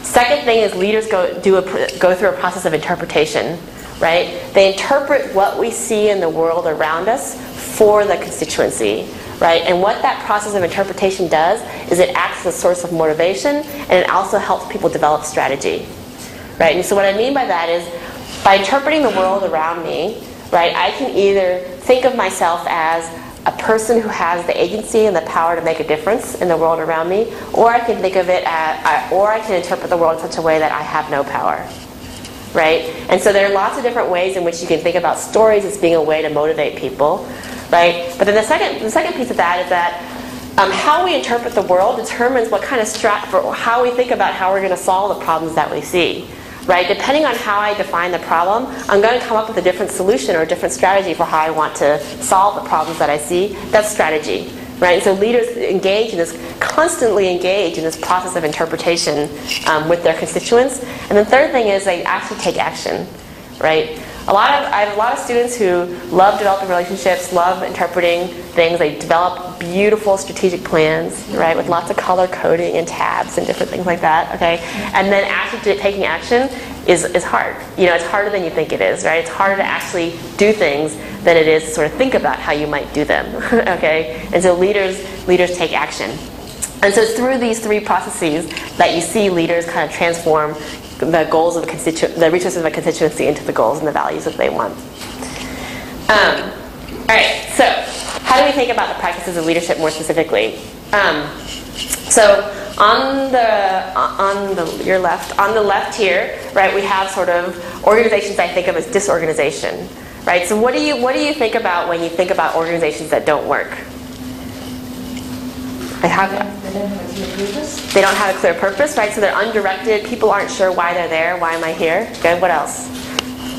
Second thing is leaders go through a process of interpretation. Right? They interpret what we see in the world around us for the constituency. Right? And what that process of interpretation does is it acts as a source of motivation, and it also helps people develop strategy. Right? And so what I mean by that is, by interpreting the world around me, right, I can either think of myself as a person who has the agency and the power to make a difference in the world around me, or I can think of it as, or I can interpret the world in such a way that I have no power. Right? And so there are lots of different ways in which you can think about stories as being a way to motivate people. Right? But then the second piece of that is that how we interpret the world determines what kind of how we think about how we're going to solve the problems that we see. Right? Depending on how I define the problem, I'm going to come up with a different solution or a different strategy for how I want to solve the problems that I see. That's strategy. Right? And so leaders constantly engage in this process of interpretation with their constituents. And the third thing is they actually take action. Right? I have a lot of students who love developing relationships, love interpreting things. They develop beautiful strategic plans, right, with lots of color coding and tabs and different things like that. Okay, and then actually taking action is hard. It's harder than you think it is, right? It's harder to actually do things than it is to sort of think about how you might do them. Okay, and so leaders take action. And so it's through these three processes that you see leaders kind of transform the goals of the resources of a constituency into the goals and the values that they want. All right, so how do we think about the practices of leadership more specifically? So on the left here, right, we have sort of organizations I think of as disorganization, right? So what do you think about when you think about organizations that don't work? They don't have a clear purpose, right? So they're undirected. People aren't sure why they're there. Why am I here? Good. What else?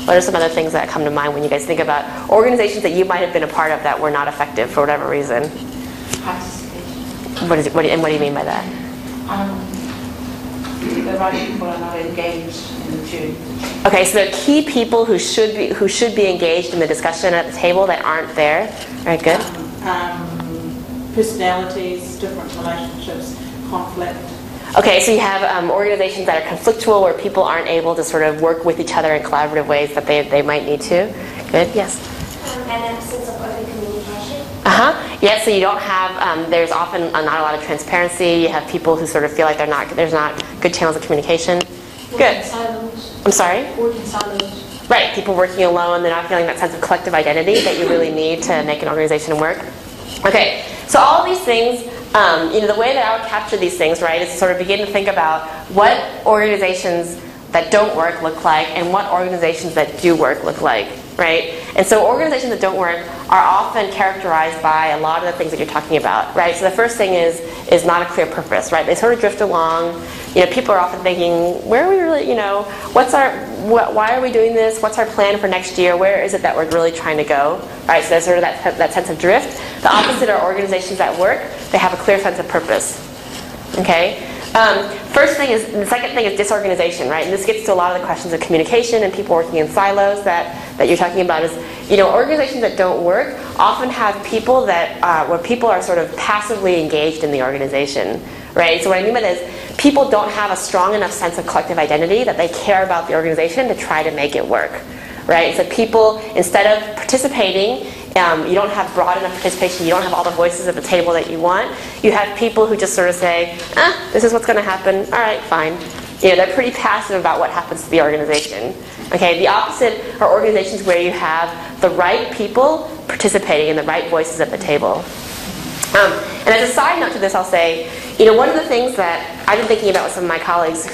What are some other things that come to mind when you guys think about organizations that you might have been a part of that were not effective for whatever reason? Participation. What do you mean by that? The right people are not engaged in the tune. Okay, so there are key people who should be engaged in the discussion at the table that aren't there. All right, good. Personalities, different relationships, conflict. Okay, so you have organizations that are conflictual where people aren't able to sort of work with each other in collaborative ways that they might need to. Good, yes? An absence of open communication. Yeah, so you don't have, there's often not a lot of transparency. You have people who sort of feel like there's not good channels of communication. Good. Silence. I'm sorry? Working silence. Right, people working alone, they're not feeling that sense of collective identity that you really need to make an organization work. Okay, so all of these things, the way that I would capture these things, right, is to sort of begin to think about what organizations that don't work look like and what organizations that do work look like, right? And so organizations that don't work are often characterized by a lot of the things that you're talking about, right? So the first thing is not a clear purpose, right? They sort of drift along. People are often thinking, where are we really, why are we doing this? What's our plan for next year? Where is it that we're really trying to go, right? So there's sort of that sense of drift. The opposite are organizations that work. They have a clear sense of purpose, okay? The second thing is disorganization, right? And this gets to a lot of the questions of communication and people working in silos that you're talking about. Is organizations that don't work often have people that where people are sort of passively engaged in the organization, right? So what I mean by that is people don't have a strong enough sense of collective identity that they care about the organization to try to make it work, right? So people, instead of participating, you don't have broad enough participation, you don't have all the voices at the table that you want. You have people who just sort of say, this is what's going to happen, all right, fine. They're pretty passive about what happens to the organization. Okay, the opposite are organizations where you have the right people participating and the right voices at the table. And as a side note to this, I'll say, one of the things that I've been thinking about with some of my colleagues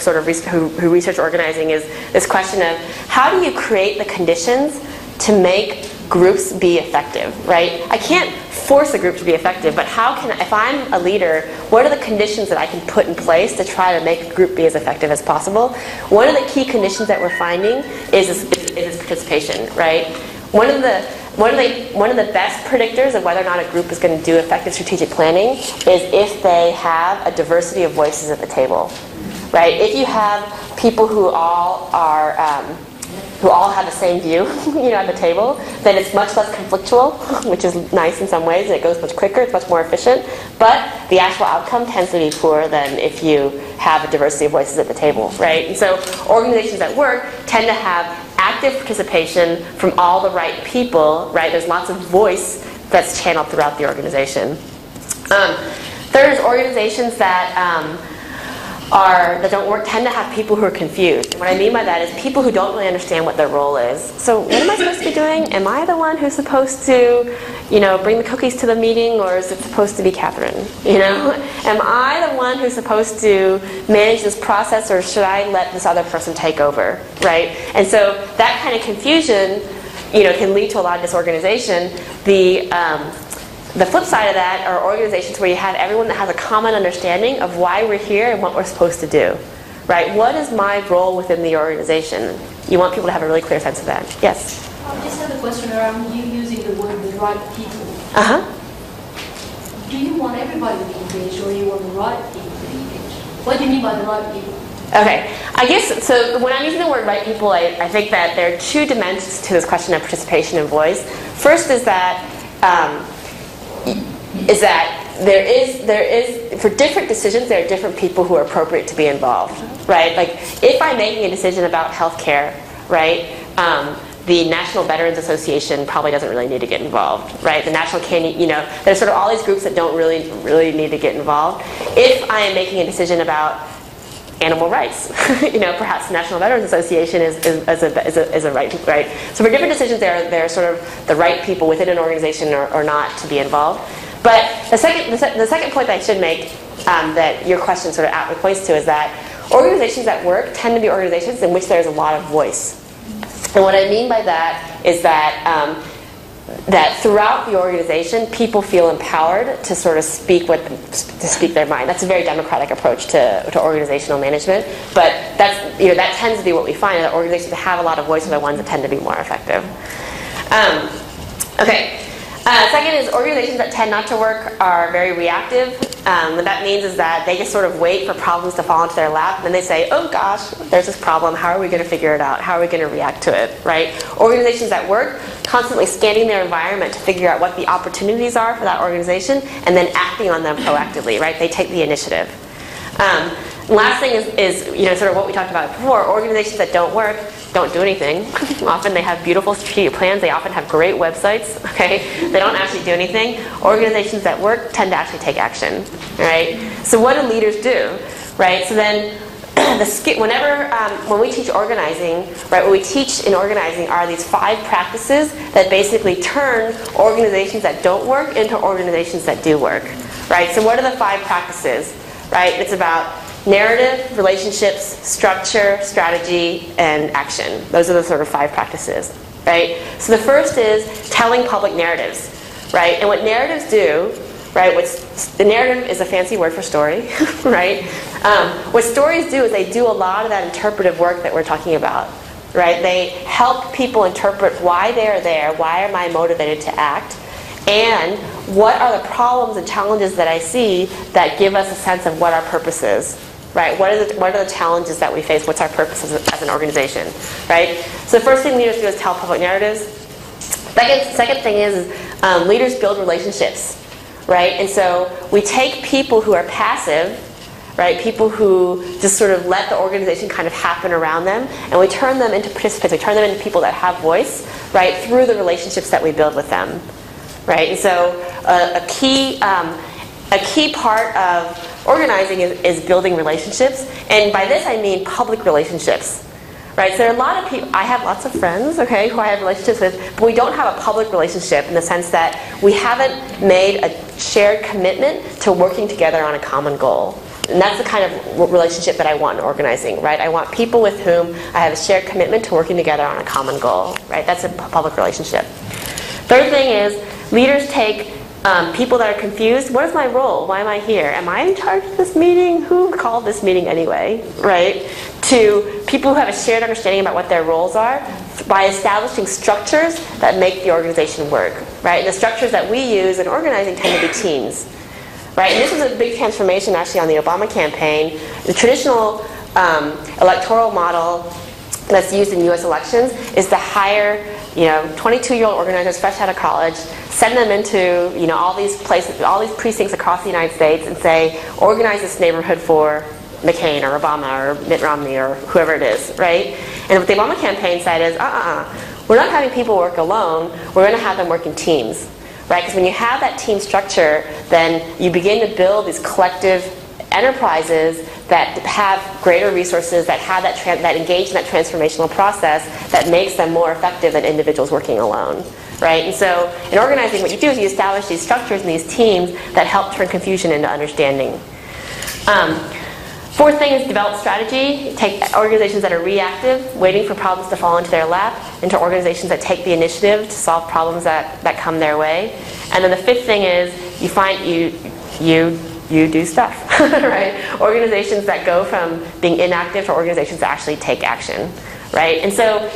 who research organizing is this question of how do you create the conditions to make groups be effective, right? I can't force a group to be effective, but if I'm a leader, what are the conditions that I can put in place to try to make a group be as effective as possible? One of the key conditions that we're finding is participation, right? One of the best predictors of whether or not a group is going to do effective strategic planning is if they have a diversity of voices at the table, right? If you have people who all have the same view, at the table, then it's much less conflictual, which is nice in some ways, and it goes much quicker, it's much more efficient. But the actual outcome tends to be poorer than if you have a diversity of voices at the table, right? And so organizations that work tend to have active participation from all the right people, right? There's lots of voice that's channeled throughout the organization. Third is organizations that that don't work tend to have people who are confused. What I mean by that is people who don't really understand what their role is. So what am I supposed to be doing? Am I the one who's supposed to, bring the cookies to the meeting, or is it supposed to be Catherine? Am I the one who's supposed to manage this process, or should I let this other person take over, right? And so that kind of confusion, can lead to a lot of disorganization. The flip side of that are organizations where you have everyone that has a common understanding of why we're here and what we're supposed to do, right? What is my role within the organization? You want people to have a really clear sense of that. Yes? I just have a question around you using the word the right people. Uh-huh. Do you want everybody to be engaged, or you want the right people to be engaged? What do you mean by the right people? Okay, I guess, so when I'm using the word right people, I think that there are two dimensions to this question of participation and voice. First is that there is for different decisions, there are different people who are appropriate to be involved, right? Like if I'm making a decision about healthcare, right, the National Veterans Association probably doesn't really need to get involved, right? The National there's sort of all these groups that don't really need to get involved. If I am making a decision about animal rights, perhaps the National Veterans Association is a right. So for different decisions, there are sort of the right people within an organization or not to be involved. But the second point that I should make, that your question sort of aptly points to, is that organizations that work tend to be organizations in which there's a lot of voice. And what I mean by that is that that throughout the organization, people feel empowered to sort of speak their mind. That's a very democratic approach to organizational management. But that tends to be what we find, that organizations that have a lot of voice are the ones that tend to be more effective. Okay. Second is organizations that tend not to work are very reactive. What that means is that they just sort of wait for problems to fall into their lap, and then they say, oh gosh, there's this problem, how are we going to figure it out? How are we going to react to it, right? Organizations that work, constantly scanning their environment to figure out what the opportunities are for that organization, and then acting on them proactively, right? They take the initiative. Last thing is sort of what we talked about before. Organizations that don't work don't do anything. Often they have beautiful strategic plans. They often have great websites. Okay, they don't actually do anything. Organizations that work tend to actually take action. Right. So what do leaders do? Right. So then, when we teach organizing, right, what we teach in organizing are these 5 practices that basically turn organizations that don't work into organizations that do work. Right. So what are the 5 practices? Right. It's about narrative, relationships, structure, strategy, and action. Those are the sort of 5 practices, right? So the first is telling public narratives, right? And what narratives do, right? The narrative is a fancy word for story, right? What stories do is they do a lot of that interpretive work that we're talking about, right? They help people interpret why they are there, why am I motivated to act, and what are the problems and challenges that I see that give us a sense of what our purpose is. Right? What are the challenges that we face? What's our purpose as an organization? Right? So the first thing leaders do is tell public narratives. Second thing is leaders build relationships. Right? And so we take people who are passive, right? People who just sort of let the organization kind of happen around them, and we turn them into participants. We turn them into people that have voice, right? Through the relationships that we build with them. Right? And so a key part of organizing is building relationships, and by this I mean public relationships, right? So there are a lot of people, I have lots of friends, okay, who I have relationships with, but we don't have a public relationship in the sense that we haven't made a shared commitment to working together on a common goal. And that's the kind of relationship that I want in organizing, right? I want people with whom I have a shared commitment to working together on a common goal, right? That's a public relationship. Third thing is leaders take people that are confused. What is my role? Why am I here? Am I in charge of this meeting? Who called this meeting anyway? Right? To people who have a shared understanding about what their roles are by establishing structures that make the organization work. Right? And the structures that we use in organizing tend to be teams. Right? And this was a big transformation actually on the Obama campaign. The traditional electoral model that's used in U.S. elections is to hire 22-year-old organizers fresh out of college, send them into all these places, all these precincts across the United States, and say, organize this neighborhood for McCain or Obama or Mitt Romney or whoever it is, right? And what the Obama campaign said is, we're not having people work alone, we're going to have them work in teams, right? Because when you have that team structure, then you begin to build these collective enterprises that have greater resources, that have that engage in that transformational process that makes them more effective than individuals working alone. Right? And so in organizing, what you do is you establish these structures and these teams that help turn confusion into understanding. Fourth thing is develop strategy. Take organizations that are reactive, waiting for problems to fall into their lap, into organizations that take the initiative to solve problems that come their way. And then the fifth thing is you find you do stuff, right? Organizations that go from being inactive to organizations that actually take action, right? And so,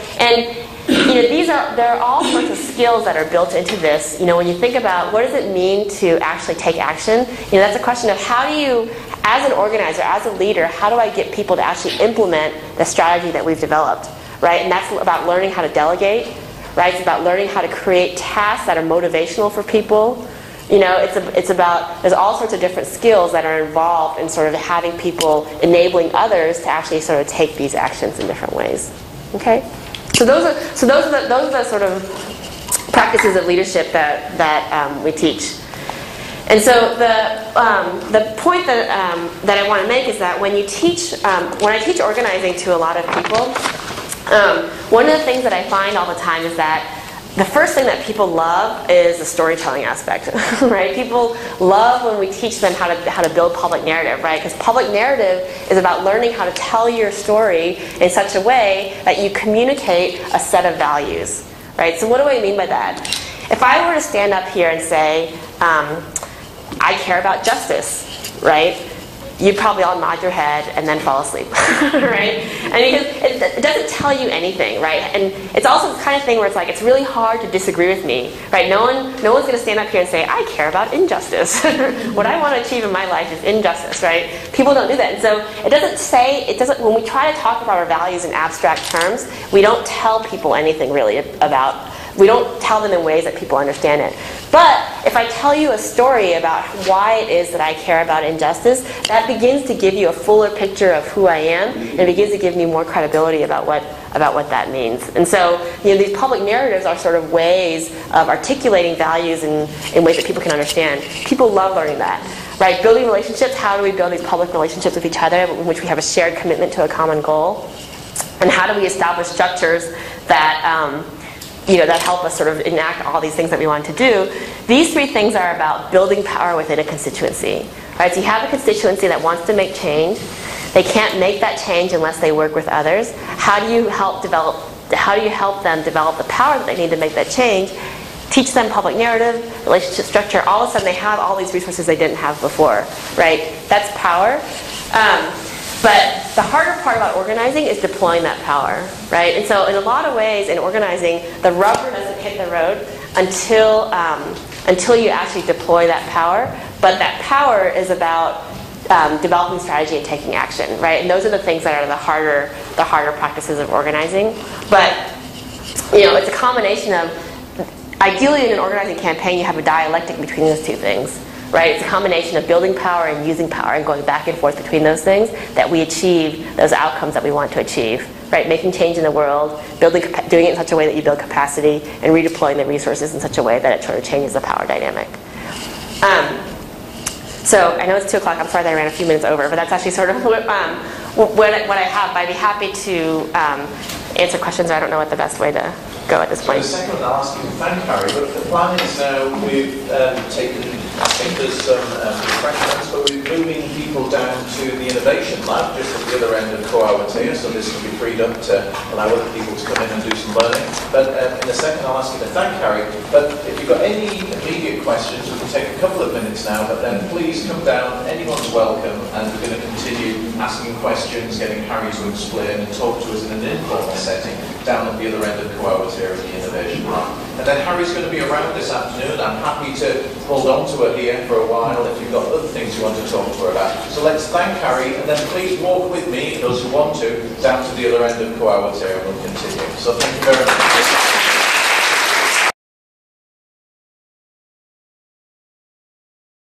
there are all sorts of skills that are built into this. When you think about what does it mean to actually take action, that's a question of how do you, as an organizer, as a leader, how do I get people to actually implement the strategy that we've developed, right? And that's about learning how to delegate, right? It's about learning how to create tasks that are motivational for people. It's about, there's all sorts of different skills that are involved in sort of having people, enabling others to actually sort of take these actions in different ways. Okay? So those are the sort of practices of leadership that we teach. And so the point that I want to make is that when I teach organizing to a lot of people, one of the things that I find all the time is that the first thing that people love is the storytelling aspect, right? People love when we teach them how to build public narrative, right? Because public narrative is about learning how to tell your story in such a way that you communicate a set of values, right? So what do I mean by that? If I were to stand up here and say, I care about justice, right? You'd probably all nod your head and then fall asleep, right? And because it doesn't tell you anything, right? And it's also the kind of thing where it's like, it's really hard to disagree with me, right? No one's going to stand up here and say, I care about injustice. What I want to achieve in my life is injustice, right? People don't do that. And so when we try to talk about our values in abstract terms, we don't tell people anything really we don't tell them in ways that people understand it. But if I tell you a story about why it is that I care about injustice, that begins to give you a fuller picture of who I am, and it begins to give me more credibility about what that means. And so, these public narratives are sort of ways of articulating values in ways that people can understand. People love learning that. Right? Building relationships, how do we build these public relationships with each other in which we have a shared commitment to a common goal? And how do we establish structures that that help us sort of enact all these things that we want to do? These three things are about building power within a constituency. Right? So you have a constituency that wants to make change. They can't make that change unless they work with others. How do you help them develop the power that they need to make that change? Teach them public narrative, relationship structure. All of a sudden they have all these resources they didn't have before. Right? That's power. But the harder part about organizing is deploying that power, right? And so in a lot of ways in organizing, the rubber doesn't hit the road until you actually deploy that power. But that power is about developing strategy and taking action, right? And those are the things that are the harder practices of organizing. But it's a combination of, ideally in an organizing campaign, you have a dialectic between those two things. Right? It's a combination of building power and using power and going back and forth between those things that we achieve those outcomes that we want to achieve. Right? Making change in the world, doing it in such a way that you build capacity, and redeploying the resources in such a way that it sort of changes the power dynamic. So I know it's 2 o'clock. I'm sorry that I ran a few minutes over, but that's actually sort of what I have. But I'd be happy to answer questions. I don't know what the best way to go at this point. So the second I'll ask you to thank Hahrie, but the plan is now we've taken, I think there's some refreshments, but we're moving people down to the innovation lab just at the other end of Awatea, so this can be freed up to allow other people to come in and do some learning. But in a second I'll ask you to thank Hahrie, but if you've got any immediate questions, we can take a couple of minutes now, but then please come down, anyone's welcome, and we're going to continue asking questions, getting Hahrie to explain and talk to us in an informal setting down at the other end of Awatea in the innovation lab. And then Harry's going to be around this afternoon. I'm happy to hold on to her here for a while if you've got other things you want to talk to her about. So let's thank Hahrie, and then please walk with me, those who want to, down to the other end of Awatea, and we'll continue. So thank you very much.